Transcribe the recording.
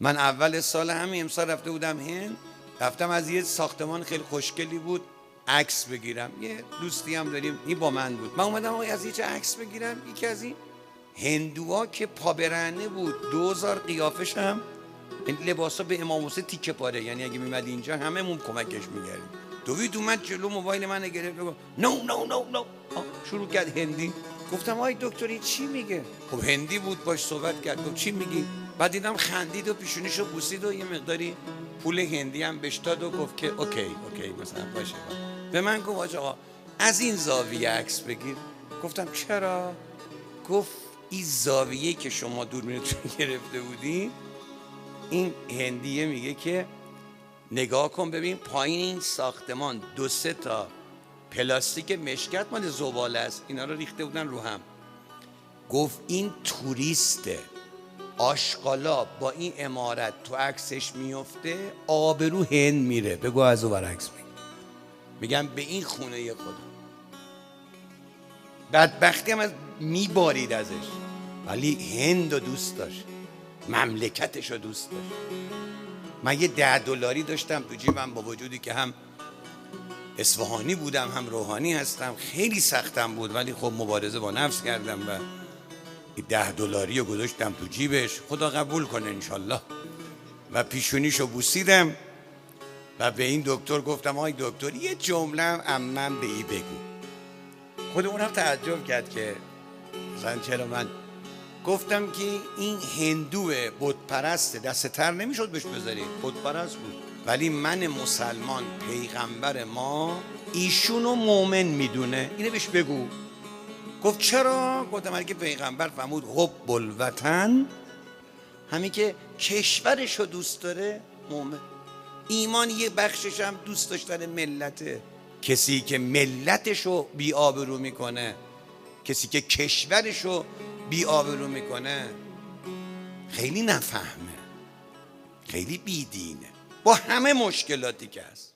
من اول سال همین امسال رفته بودم هند، رفتم از یه ساختمان خیلی خوشگلی بود عکس بگیرم، یه دوستی هم داریم این با من بود، من اومدم آقای از یه عکس بگیرم، یکی از این هندوها که پابرهنه بود 2000 قیافش هم این لباسا به امام حسین تیکه پاره، یعنی اگه میمد اینجا هممون کمکش می‌کردیم. دوید اومد جلو موبایل من گرفت گفت نو نو نو نو، شروع کرد هندی. گفتم آی دکتر این چی میگه؟ خب هندی بود باش صحبت کرد. گفت چی میگی؟ بعد دیدم خندید و پیشونیشو بوسید و یه مقداری پول هندی هم بهش داد و گفت که اوکی مثلا باشه. به من گفت آقا از این زاویه عکس بگیر. گفتم چرا؟ گفت این زاویه که شما دوربینتون گرفته بودی، این هندیه میگه که نگاه کن ببین پایین این ساختمان 2-3 تا پلاستیک مشکت مال زباله است، اینا رو ریخته بودن رو هم. گفت این توریسته، آشغالا با این عمارت تو عکسش میفته آبرو هند میره. بگو از اون عکس میگم به این خونه خودم. بدبختی هم از میبارید ازش، ولی هند رو دوست داشت، مملکتش رو دوست داشت. من یه $10 داشتم تو جیبم، با وجودی که هم اصفهانی بودم هم روحانی هستم، خیلی سختم بود، ولی خب مبارزه با نفس کردم و $10 رو گذاشتم تو جیبش، خدا قبول کنه انشالله. و پیشونیشو بوسیدم و به این دکتر گفتم آی دکتر یه جمله من به ای بگو. خود اونم تعجب کرد که مثلا چرا من. گفتم که این هندو بت پرست دست تر نمیشد بهش بذاری، بت پرست بود، ولی من مسلمان پیغمبر ما ایشونو مؤمن میدونه، اینو بهش بگو. گفت چرا؟ گفتم اگه پیغمبر فرمود حب الوطن، همین که کشورشو دوست داره مؤمن. ایمان یه بخشش هم دوست داشتن ملته. کسی که ملتشو بی آبرو میکنه، کسی که کشورشو بی آبرو میکنه، خیلی نفهمه، خیلی بیدینه، با همه مشکلاتی که هست.